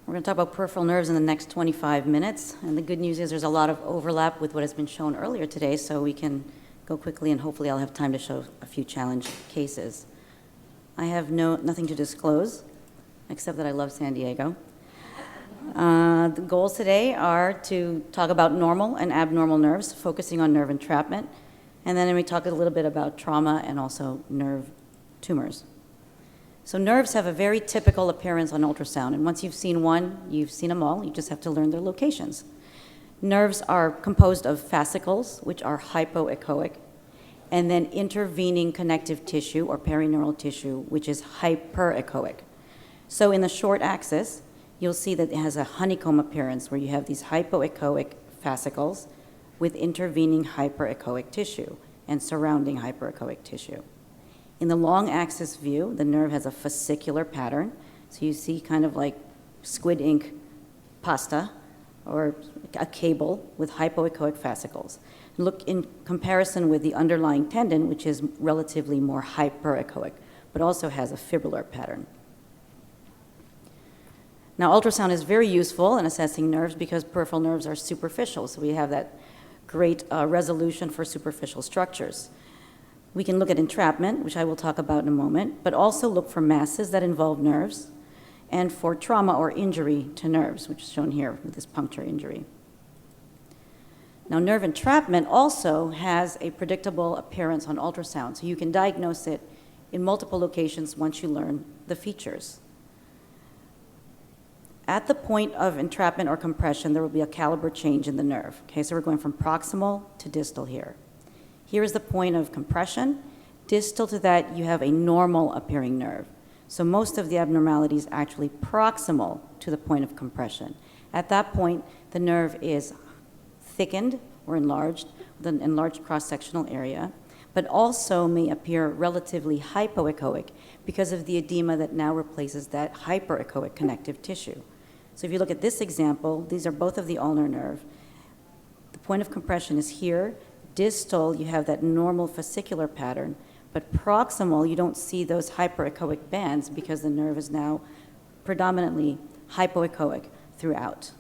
We're going to talk about peripheral nerves in the next 25 minutes. And the good news is there's a lot of overlap with what has been shown earlier today, so we can go quickly, and hopefully I'll have time to show a few challenge cases. I have nothing to disclose, except that I love San Diego. The goals today are to talk about normal and abnormal nerves, focusing on nerve entrapment, and then we talk a little bit about trauma and also nerve tumors. So nerves have a very typical appearance on ultrasound, and once you've seen one, you've seen them all. You just have to learn their locations. Nerves are composed of fascicles, which are hypoechoic, and then intervening connective tissue or perineural tissue, which is hyperechoic. So in the short axis, you'll see that it has a honeycomb appearance where you have these hypoechoic fascicles with intervening hyperechoic tissue and surrounding hyperechoic tissue. In the long axis view, the nerve has a fascicular pattern. So you see kind of like squid ink pasta or a cable with hypoechoic fascicles. Look in comparison with the underlying tendon, which is relatively more hyperechoic, but also has a fibrillar pattern. Now, ultrasound is very useful in assessing nerves because peripheral nerves are superficial, so we have that great resolution for superficial structures. We can look at entrapment, which I will talk about in a moment, but also look for masses that involve nerves and for trauma or injury to nerves, which is shown here with this puncture injury. Now, nerve entrapment also has a predictable appearance on ultrasound, so you can diagnose it in multiple locations once you learn the features. At the point of entrapment or compression, there will be a caliber change in the nerve. Okay, so we're going from proximal to distal here. Here is the point of compression. Distal to that, you have a normal appearing nerve. So most of the abnormality is actually proximal to the point of compression. At that point, the nerve is thickened or enlarged with an enlarged cross-sectional area, but also may appear relatively hypoechoic because of the edema that now replaces that hyperechoic connective tissue. So if you look at this example, these are both of the ulnar nerve. The point of compression is here. Distal, you have that normal fascicular pattern, but proximal, you don't see those hyperechoic bands because the nerve is now predominantly hypoechoic throughout.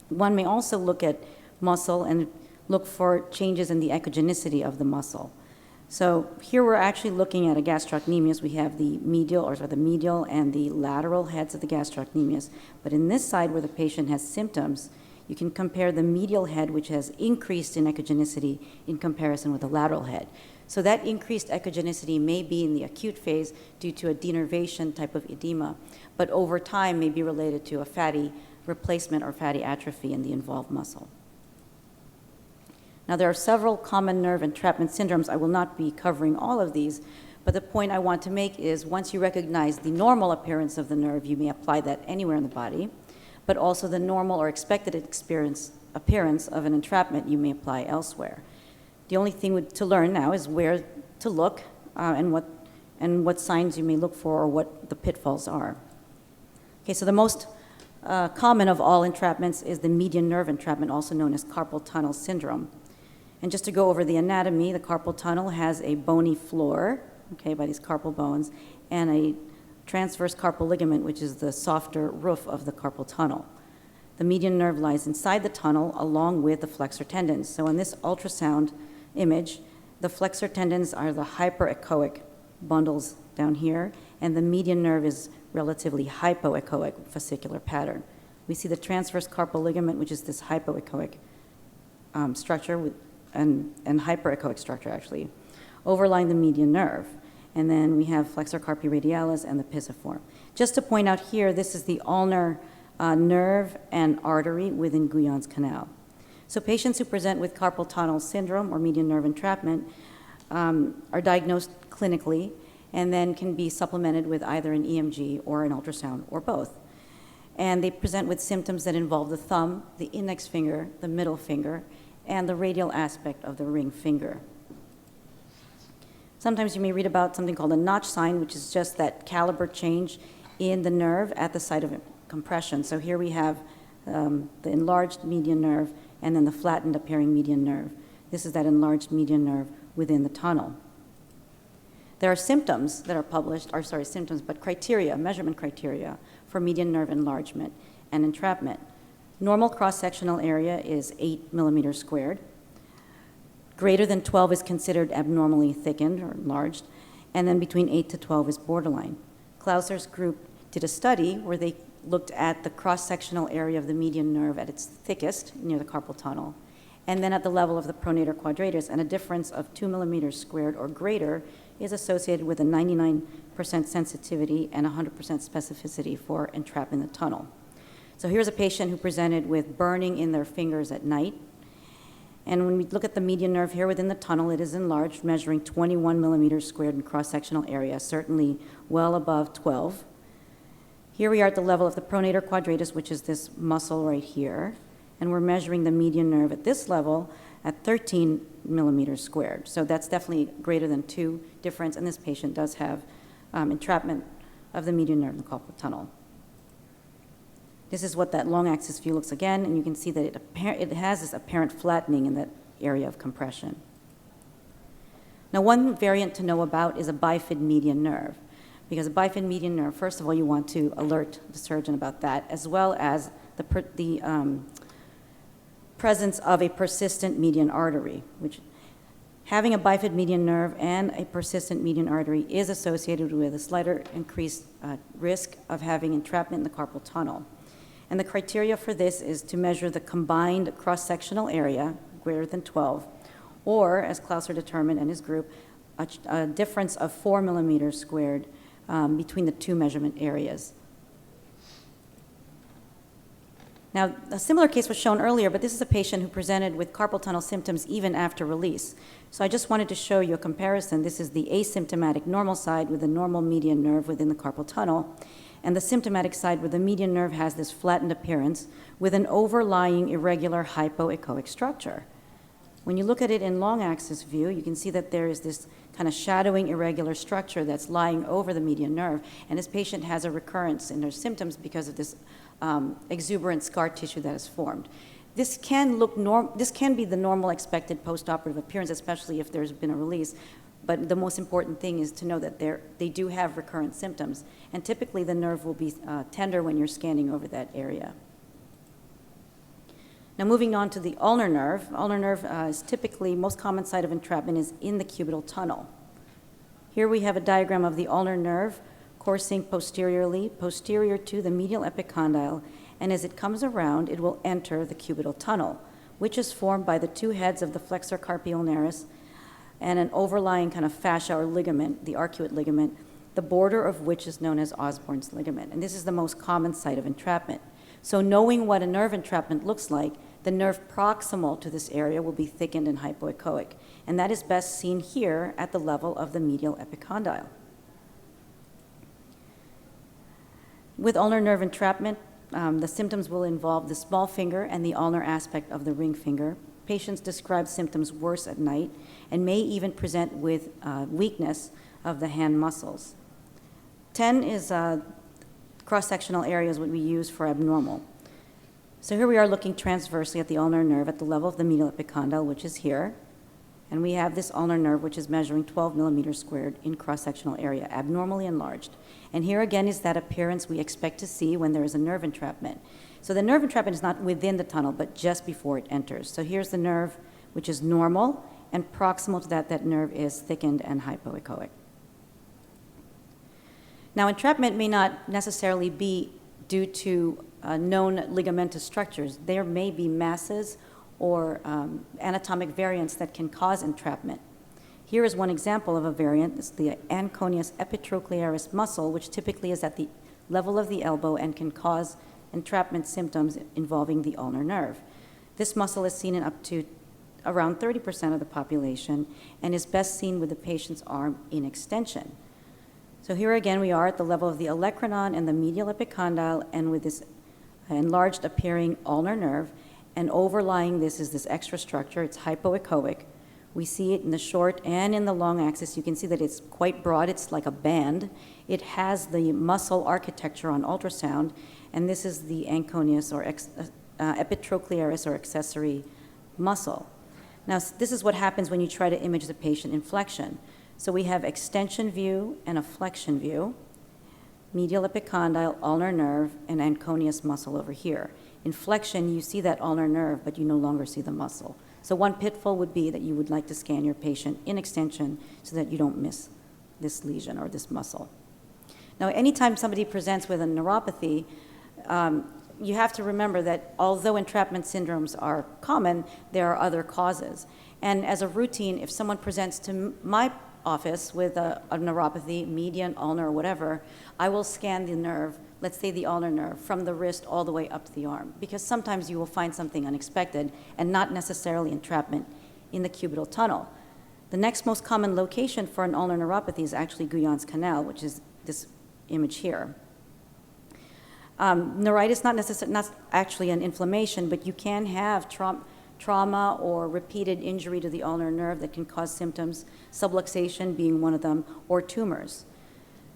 One may also look at muscle and look for changes in the echogenicity of the muscle. So here we're actually looking at a gastrocnemius. We have the medial and the lateral heads of the gastrocnemius. But in this side where the patient has symptoms, you can compare the medial head, which has increased in echogenicity in comparison with the lateral head. So that increased echogenicity may be in the acute phase due to a denervation type of edema, but over time may be related to a fatty replacement or fatty atrophy in the involved muscle. Now, there are several common nerve entrapment syndromes. I will not be covering all of these, but the point I want to make is once you recognize the normal appearance of the nerve, you may apply that anywhere in the body, but also the normal or expected appearance of an entrapment you may apply elsewhere. The only thing to learn now is where to look and what signs you may look for or what the pitfalls are. Okay, so the most common of all entrapments is the median nerve entrapment, also known as carpal tunnel syndrome. And just to go over the anatomy, the carpal tunnel has a bony floor, okay, by these carpal bones, and a transverse carpal ligament, which is the softer roof of the carpal tunnel. The median nerve lies inside the tunnel along with the flexor tendons. So in this ultrasound image, the flexor tendons are the hyperechoic bundles down here, and the median nerve is relatively hypoechoic fascicular pattern. We see the transverse carpal ligament, which is this hypoechoic structure and hyperechoic structure actually, overlying the median nerve. And then we have flexor carpi radialis and the pisiform. Just to point out here, this is the ulnar nerve and artery within Guyon's canal. So patients who present with carpal tunnel syndrome or median nerve entrapment are diagnosed clinically and then can be supplemented with either an EMG or an ultrasound or both. And they present with symptoms that involve the thumb, the index finger, the middle finger, and the radial aspect of the ring finger. Sometimes you may read about something called a notch sign, which is just that caliber change in the nerve at the site of compression. So here we have the enlarged median nerve and then the flattened appearing median nerve. This is that enlarged median nerve within the tunnel. There are symptoms that are published, or sorry, symptoms, but criteria, measurement criteria for median nerve enlargement and entrapment. Normal cross-sectional area is 8 millimeters squared. Greater than 12 is considered abnormally thickened or enlarged, and then between 8 to 12 is borderline. Clauser's group did a study where they looked at the cross-sectional area of the median nerve at its thickest near the carpal tunnel, and then at the level of the pronator quadratus, and a difference of 2 millimeters squared or greater is associated with a 99% sensitivity and 100% specificity for entrapment in the tunnel. So here's a patient who presented with burning in their fingers at night. And when we look at the median nerve here within the tunnel, it is enlarged, measuring 21 millimeters squared in cross-sectional area, certainly well above 12. Here we are at the level of the pronator quadratus, which is this muscle right here, and we're measuring the median nerve at this level at 13 millimeters squared. So that's definitely greater than 2 difference, and this patient does have entrapment of the median nerve in the carpal tunnel. This is what that long axis view looks again, and you can see that it has this apparent flattening in that area of compression. Now, one variant to know about is a bifid median nerve, because a bifid median nerve, first of all, you want to alert the surgeon about that, as well as the presence of a persistent median artery, which having a bifid median nerve and a persistent median artery is associated with a slighter increased risk of having entrapment in the carpal tunnel. And the criteria for this is to measure the combined cross-sectional area, greater than 12, or, as Clauser determined and his group, a difference of 4 millimeters squared between the two measurement areas. Now, a similar case was shown earlier, but this is a patient who presented with carpal tunnel symptoms even after release. So I just wanted to show you a comparison. This is the asymptomatic normal side with the normal median nerve within the carpal tunnel, and the symptomatic side where the median nerve has this flattened appearance with an overlying irregular hypoechoic structure. When you look at it in long axis view, you can see that there is this kind of shadowing irregular structure that's lying over the median nerve, and this patient has a recurrence in their symptoms because of this exuberant scar tissue that is formed. This can be the normal expected postoperative appearance, especially if there's been a release. But the most important thing is to know that they do have recurrent symptoms. And typically the nerve will be tender when you're scanning over that area. Now moving on to the ulnar nerve. Ulnar nerve is typically, most common site of entrapment is in the cubital tunnel. Here we have a diagram of the ulnar nerve coursing posterior to the medial epicondyle, and as it comes around, it will enter the cubital tunnel, which is formed by the two heads of the flexor carpi ulnaris and an overlying kind of fascia or ligament, the arcuate ligament, the border of which is known as Osborn's ligament. And this is the most common site of entrapment. So knowing what a nerve entrapment looks like, the nerve proximal to this area will be thickened and hypoechoic. And that is best seen here at the level of the medial epicondyle. With ulnar nerve entrapment, the symptoms will involve the small finger and the ulnar aspect of the ring finger. Patients describe symptoms worse at night and may even present with weakness of the hand muscles. 10 is cross-sectional areas what we use for abnormal. So here we are looking transversely at the ulnar nerve at the level of the medial epicondyle, which is here. And we have this ulnar nerve, which is measuring 12 millimeters squared in cross-sectional area, abnormally enlarged. And here again is that appearance we expect to see when there is a nerve entrapment. So the nerve entrapment is not within the tunnel, but just before it enters. So here's the nerve, which is normal, and proximal to that nerve is thickened and hypoechoic. Now, entrapment may not necessarily be due to known ligamentous structures. There may be masses or anatomic variants that can cause entrapment. Here is one example of a variant. It's the anconius epitrochlearis muscle, which typically is at the level of the elbow and can cause entrapment symptoms involving the ulnar nerve. This muscle is seen in up to around 30% of the population and is best seen with the patient's arm in extension. So here again we are at the level of the olecranon and the medial epicondyle, and with this enlarged appearing ulnar nerve, and overlying this is this extra structure. It's hypoechoic. We see it in the short and in the long axis. You can see that it's quite broad. It's like a band. It has the muscle architecture on ultrasound, and this is the anconius or epitrochlearis or accessory muscle. Now, this is what happens when you try to image the patient in flexion. So we have extension view and a flexion view. medial epicondyle, ulnar nerve, and anconeus muscle over here. In flexion, you see that ulnar nerve, but you no longer see the muscle. So one pitfall would be that you would like to scan your patient in extension so that you don't miss this lesion or this muscle. Now, anytime somebody presents with a neuropathy, you have to remember that although entrapment syndromes are common, there are other causes. And as a routine, if someone presents to my office with a neuropathy, median, ulnar, or whatever, I will scan the nerve, let's say the ulnar nerve, from the wrist all the way up to the arm, because sometimes you will find something unexpected and not necessarily entrapment in the cubital tunnel. The next most common location for an ulnar neuropathy is actually Guyon's canal, which is this image here. Neuritis, not actually an inflammation, but you can have trauma or repeated injury to the ulnar nerve that can cause symptoms, subluxation being one of them, or tumors.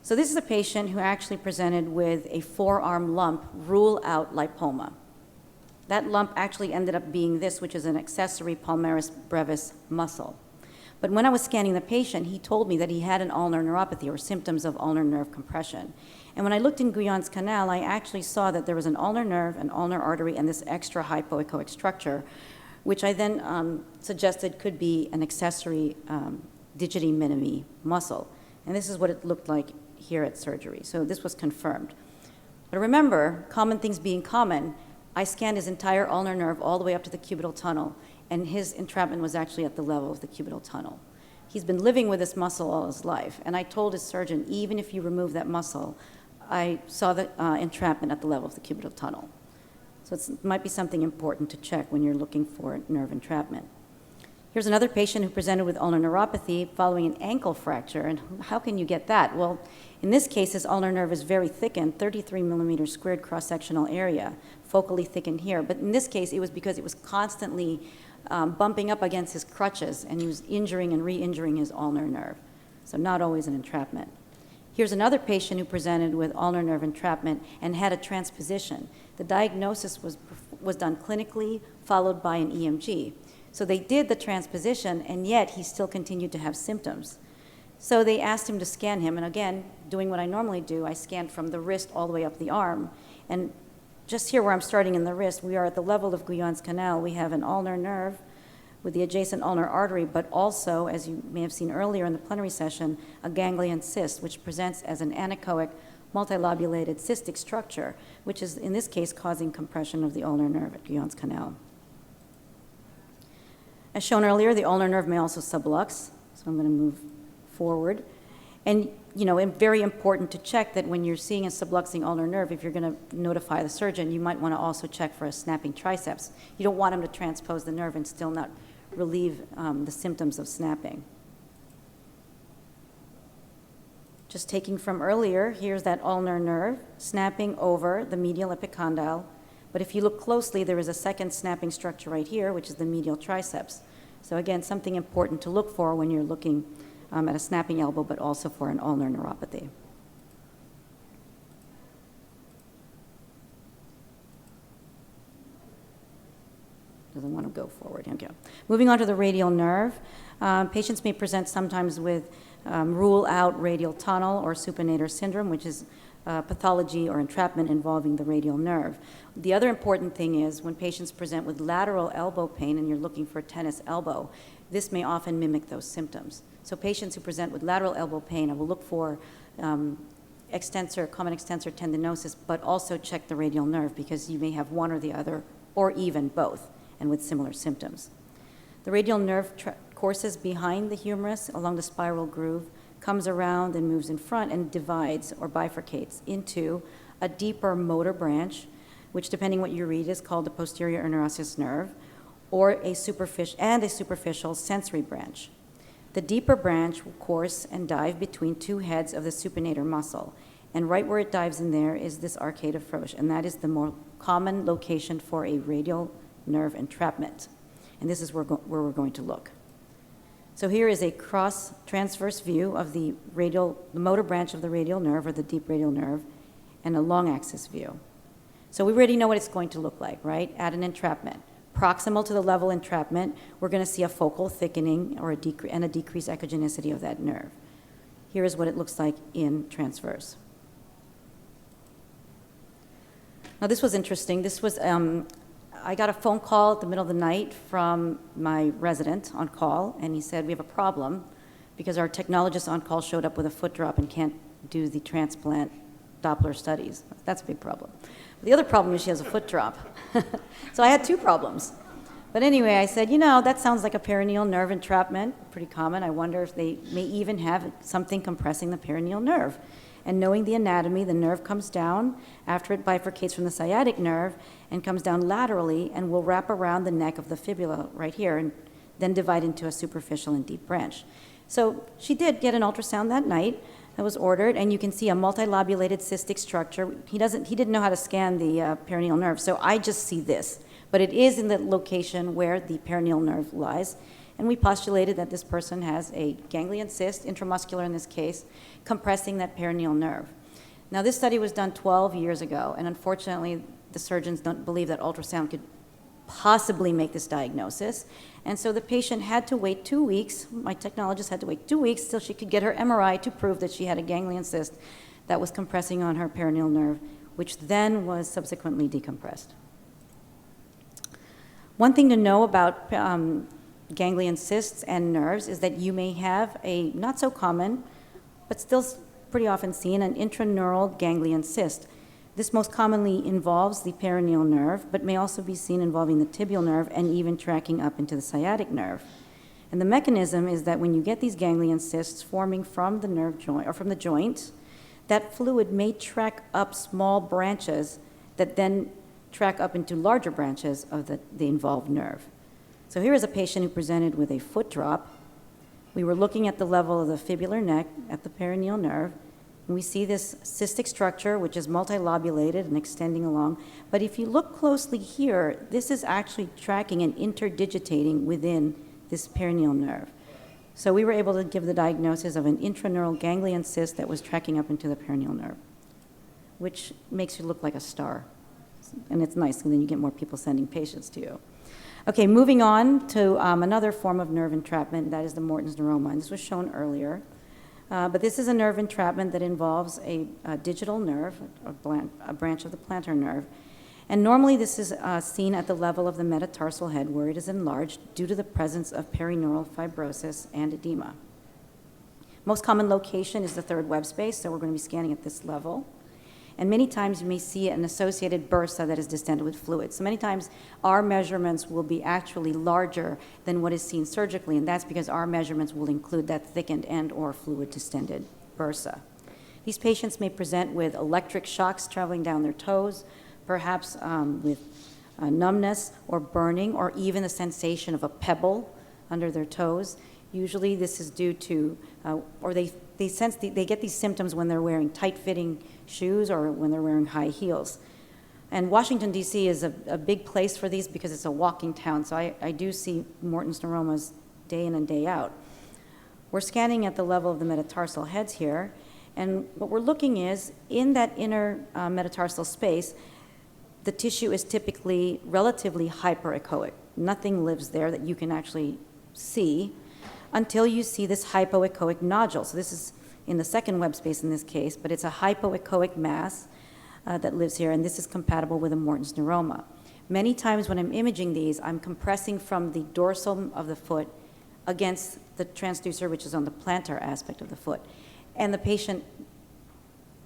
So this is a patient who actually presented with a forearm lump, rule out lipoma. That lump actually ended up being this, which is an accessory palmaris brevis muscle. But when I was scanning the patient, he told me that he had an ulnar neuropathy or symptoms of ulnar nerve compression. And when I looked in Guyon's canal, I actually saw that there was an ulnar nerve, an ulnar artery, and this extra hypoechoic structure, which I then suggested could be an accessory digiti minimi muscle. And this is what it looked like here at surgery. So this was confirmed. But remember, common things being common, I scanned his entire ulnar nerve all the way up to the cubital tunnel, and his entrapment was actually at the level of the cubital tunnel. He's been living with this muscle all his life, and I told his surgeon, even if you remove that muscle, I saw the entrapment at the level of the cubital tunnel. So it might be something important to check when you're looking for nerve entrapment. Here's another patient who presented with ulnar neuropathy following an ankle fracture, and how can you get that? Well, in this case, his ulnar nerve is very thickened, 33 millimeters squared cross-sectional area, focally thickened here. But in this case, it was because it was constantly bumping up against his crutches, and he was injuring and re-injuring his ulnar nerve. So not always an entrapment. Here's another patient who presented with ulnar nerve entrapment and had a transposition. The diagnosis was done clinically, followed by an EMG. So they did the transposition, and yet he still continued to have symptoms. So they asked him to scan him, and again, doing what I normally do, I scanned from the wrist all the way up the arm. And just here where I'm starting in the wrist, we are at the level of Guyon's canal. We have an ulnar nerve with the adjacent ulnar artery, but also, as you may have seen earlier in the plenary session, a ganglion cyst, which presents as an anechoic, multilobulated cystic structure, which is, in this case, causing compression of the ulnar nerve at Guyon's canal. As shown earlier, the ulnar nerve may also sublux, so I'm going to move forward. And, very important to check that when you're seeing a subluxing ulnar nerve, if you're going to notify the surgeon, you might want to also check for a snapping triceps. You don't want him to transpose the nerve and still not relieve the symptoms of snapping. Just taking from earlier, here's that ulnar nerve snapping over the medial epicondyle. But if you look closely, there is a second snapping structure right here, which is the medial triceps. So again, something important to look for when you're looking at a snapping elbow, but also for an ulnar neuropathy. Doesn't want to go forward. Okay. Moving on to the radial nerve. Patients may present sometimes with rule out radial tunnel or supinator syndrome, which is pathology or entrapment involving the radial nerve. The other important thing is when patients present with lateral elbow pain and you're looking for tennis elbow, this may often mimic those symptoms. So patients who present with lateral elbow pain, I will look for common extensor tendinosis, but also check the radial nerve because you may have one or the other, or even both, and with similar symptoms. The radial nerve courses behind the humerus along the spiral groove, comes around and moves in front and divides or bifurcates into a deeper motor branch, which depending what you read is called the posterior interosseous nerve, or a superficial sensory branch. The deeper branch will course and dive between two heads of the supinator muscle, and right where it dives in there is this arcade of Frosch, and that is the more common location for a radial nerve entrapment. And this is where we're going to look. So here is a cross-transverse view of the motor branch of the radial nerve, or the deep radial nerve, and a long-axis view. So we already know what it's going to look like, right? At an entrapment. Proximal to the level entrapment, we're going to see a focal thickening or a decreased echogenicity of that nerve. Here is what it looks like in transverse. Now, this was interesting. This was, I got a phone call at the middle of the night from my resident on call, and he said, we have a problem because our technologist on call showed up with a foot drop and can't do the transplant Doppler studies. That's a big problem. The other problem is she has a foot drop. So I had two problems. But anyway, I said, that sounds like a perineal nerve entrapment, pretty common. I wonder if they may even have something compressing the perineal nerve. And knowing the anatomy, the nerve comes down after it bifurcates from the sciatic nerve and comes down laterally and will wrap around the neck of the fibula right here and then divide into a superficial and deep branch. So she did get an ultrasound that night that was ordered, and you can see a multilobulated cystic structure. He didn't know how to scan the perineal nerve, so I just see this. But it is in the location where the perineal nerve lies. And we postulated that this person has a ganglion cyst, intramuscular in this case, compressing that perineal nerve. Now, this study was done 12 years ago, and unfortunately, the surgeons don't believe that ultrasound could possibly make this diagnosis. And so the patient had to wait 2 weeks, my technologist had to wait 2 weeks till she could get her MRI to prove that she had a ganglion cyst that was compressing on her perineal nerve, which then was subsequently decompressed. One thing to know about ganglion cysts and nerves is that you may have a not so common, but still pretty often seen, an intraneural ganglion cyst. This most commonly involves the perineal nerve, but may also be seen involving the tibial nerve and even tracking up into the sciatic nerve. And the mechanism is that when you get these ganglion cysts forming from the nerve joint or from the joint, that fluid may track up small branches that then track up into larger branches of the involved nerve. So here is a patient who presented with a foot drop. We were looking at the level of the fibular neck at the perineal nerve, and we see this cystic structure, which is multilobulated and extending along. But if you look closely here, this is actually tracking and interdigitating within this perineal nerve. So we were able to give the diagnosis of an intraneural ganglion cyst that was tracking up into the perineal nerve, which makes you look like a star. And it's nice, and then you get more people sending patients to you. Okay, moving on to another form of nerve entrapment, that is the Morton's neuroma. And this was shown earlier. But this is a nerve entrapment that involves a digital nerve, a branch of the plantar nerve. And normally this is seen at the level of the metatarsal head where it is enlarged due to the presence of perineural fibrosis and edema. Most common location is the third web space, so we're going to be scanning at this level. And many times you may see an associated bursa that is distended with fluid. So many times our measurements will be actually larger than what is seen surgically, and that's because our measurements will include that thickened and or fluid distended bursa. These patients may present with electric shocks traveling down their toes, perhaps with numbness or burning, or even the sensation of a pebble under their toes. Usually this is due to, or they get these symptoms when they're wearing tight-fitting shoes or when they're wearing high heels. And Washington, D.C. is a big place for these because it's a walking town, so I do see Morton's neuromas day in and day out. We're scanning at the level of the metatarsal heads here, and what we're looking is, in that inner metatarsal space, the tissue is typically relatively hyperechoic. Nothing lives there that you can actually see until you see this hypoechoic nodule. So this is in the second web space in this case, but it's a hypoechoic mass that lives here, and this is compatible with a Morton's neuroma. Many times when I'm imaging these, I'm compressing from the dorsum of the foot against the transducer, which is on the plantar aspect of the foot. And the patient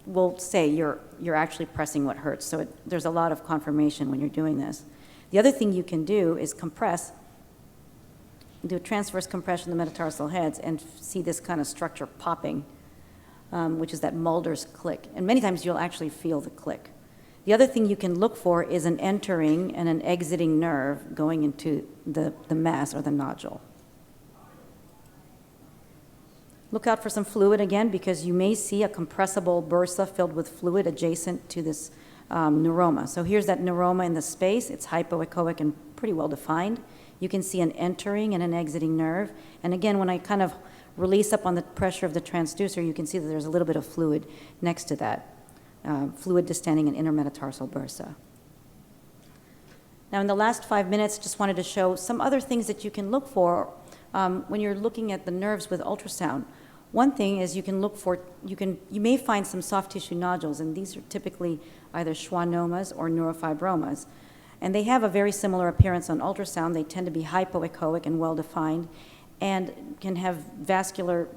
will say, you're actually pressing what hurts. So there's a lot of confirmation when you're doing this. The other thing you can do is compress, do a transverse compression of the metatarsal heads and see this kind of structure popping, which is that Mulder's click. And many times you'll actually feel the click. The other thing you can look for is an entering and an exiting nerve going into the mass or the nodule. Look out for some fluid again, because you may see a compressible bursa filled with fluid adjacent to this neuroma. So here's that neuroma in the space. It's hypoechoic and pretty well defined. You can see an entering and an exiting nerve. And again, when I kind of release up on the pressure of the transducer, you can see that there's a little bit of fluid next to that, fluid distending an intermetatarsal bursa. Now in the last 5 minutes, just wanted to show some other things that you can look for when you're looking at the nerves with ultrasound. One thing is you may find some soft tissue nodules, and these are typically either schwannomas or neurofibromas. And they have a very similar appearance on ultrasound. They tend to be hypoechoic and well-defined, and can have vascular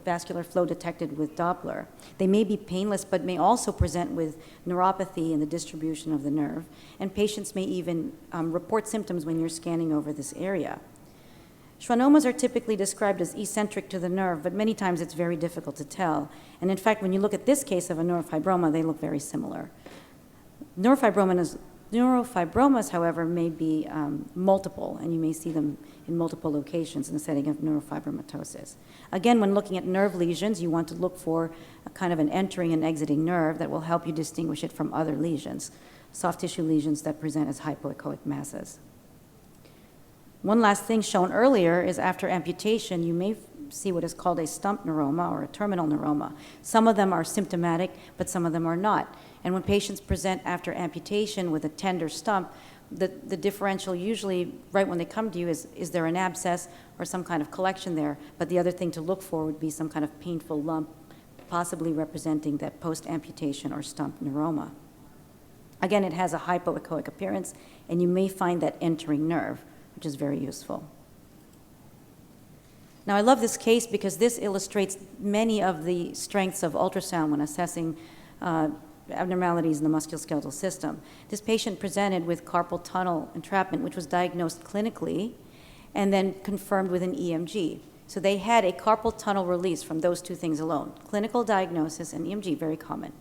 flow detected with Doppler. They may be painless, but may also present with neuropathy in the distribution of the nerve, and patients may even report symptoms when you're scanning over this area. Schwannomas are typically described as eccentric to the nerve, but many times it's very difficult to tell. And in fact, when you look at this case of a neurofibroma, they look very similar. Neurofibromas, however, may be multiple, and you may see them in multiple locations in the setting of neurofibromatosis. Again, when looking at nerve lesions, you want to look for a kind of an entering and exiting nerve that will help you distinguish it from other lesions, soft tissue lesions that present as hypoechoic masses. One last thing shown earlier is after amputation, you may see what is called a stump neuroma or a terminal neuroma. Some of them are symptomatic, but some of them are not. And when patients present after amputation with a tender stump, the differential usually, right when they come to you, is there an abscess or some kind of collection there? But the other thing to look for would be some kind of painful lump, possibly representing that post-amputation or stump neuroma. Again, it has a hypoechoic appearance, and you may find that entering nerve, which is very useful. Now, I love this case because this illustrates many of the strengths of ultrasound when assessing abnormalities in the musculoskeletal system. This patient presented with carpal tunnel entrapment, which was diagnosed clinically and then confirmed with an EMG. So they had a carpal tunnel release from those two things alone, clinical diagnosis and EMG, very common.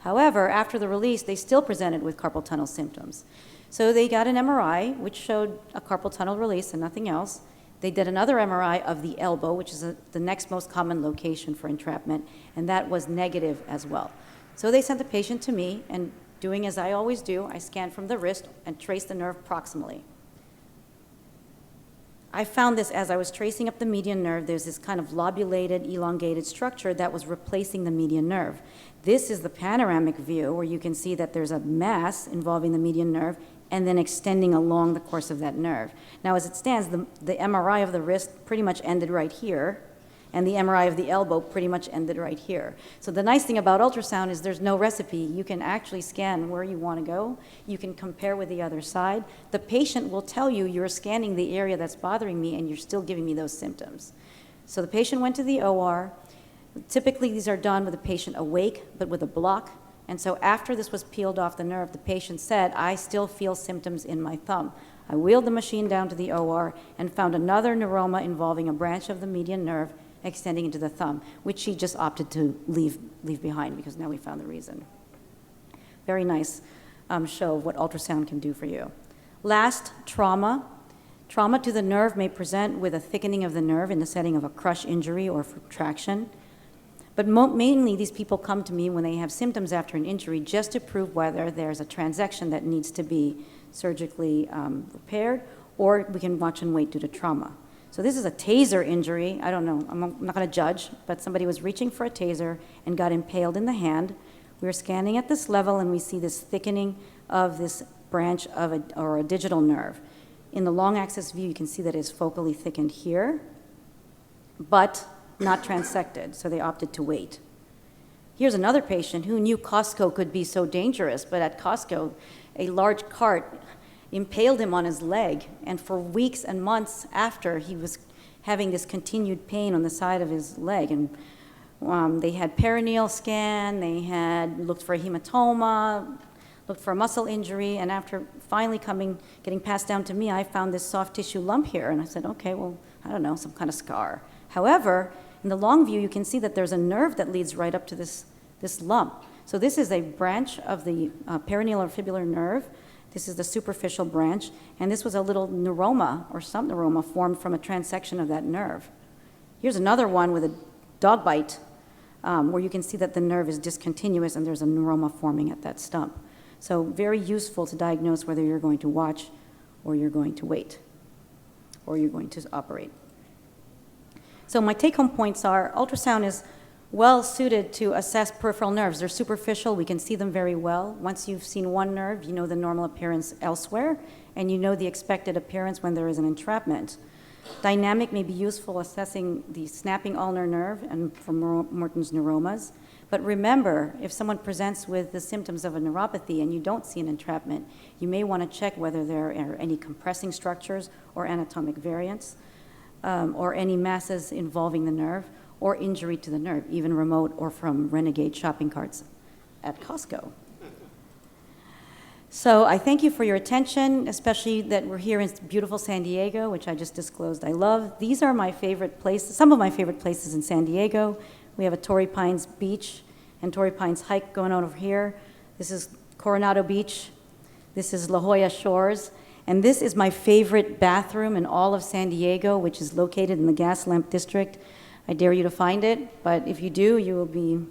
However, after the release, they still presented with carpal tunnel symptoms. So they got an MRI, which showed a carpal tunnel release and nothing else. They did another MRI of the elbow, which is the next most common location for entrapment, and that was negative as well. So they sent the patient to me, and doing as I always do, I scanned from the wrist and traced the nerve proximally. I found this as I was tracing up the median nerve. There's this kind of lobulated, elongated structure that was replacing the median nerve. This is the panoramic view where you can see that there's a mass involving the median nerve and then extending along the course of that nerve. Now, as it stands, the MRI of the wrist pretty much ended right here, and the MRI of the elbow pretty much ended right here. So the nice thing about ultrasound is there's no recipe. You can actually scan where you want to go. You can compare with the other side. The patient will tell you you're scanning the area that's bothering me and you're still giving me those symptoms. So the patient went to the OR. Typically, these are done with the patient awake, but with a block. And so after this was peeled off the nerve, the patient said, I still feel symptoms in my thumb. I wheeled the machine down to the OR and found another neuroma involving a branch of the median nerve extending into the thumb, which she just opted to leave behind because now we found the reason. Very nice show of what ultrasound can do for you. Last, trauma. Trauma to the nerve may present with a thickening of the nerve in the setting of a crush injury or traction. But mainly these people come to me when they have symptoms after an injury just to prove whether there's a transection that needs to be surgically repaired, or we can watch and wait due to trauma. So this is a taser injury. I don't know, I'm not going to judge, but somebody was reaching for a taser and got impaled in the hand. We're scanning at this level and we see this thickening of this branch of a digital nerve. In the long axis view, you can see that it's focally thickened here, but not transected, so they opted to wait. Here's another patient who knew Costco could be so dangerous, but at Costco, a large cart impaled him on his leg, and for weeks and months after, he was having this continued pain on the side of his leg. And they had perineal scan, they had looked for a hematoma, looked for a muscle injury, and after finally getting passed down to me, I found this soft tissue lump here, and I said, okay, well, I don't know, some kind of scar. However, in the long view, you can see that there's a nerve that leads right up to this lump. So this is a branch of the perineal or fibular nerve. This is the superficial branch, and this was a little neuroma or stump neuroma formed from a transection of that nerve. Here's another one with a dog bite where you can see that the nerve is discontinuous and there's a neuroma forming at that stump. So very useful to diagnose whether you're going to watch or you're going to wait or you're going to operate. So my take-home points are ultrasound is well suited to assess peripheral nerves. They're superficial, we can see them very well. Once you've seen one nerve, you know the normal appearance elsewhere, and you know the expected appearance when there is an entrapment. Dynamic may be useful assessing the snapping ulnar nerve and for Morton's neuromas. But remember, if someone presents with the symptoms of a neuropathy and you don't see an entrapment, you may want to check whether there are any compressing structures or anatomic variants, or any masses involving the nerve, or injury to the nerve, even remote or from renegade shopping carts at Costco. So I thank you for your attention, especially that we're here in beautiful San Diego, which I just disclosed I love. These are my favorite places, some of my favorite places in San Diego. We have a Torrey Pines Beach and Torrey Pines hike going on over here. This is Coronado Beach. This is La Jolla Shores. And this is my favorite bathroom in all of San Diego, which is located in the Gas Lamp District. I dare you to find it, but if you do, you will be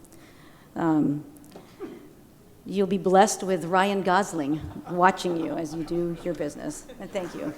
you'll be blessed with Ryan Gosling watching you as you do your business. And thank you.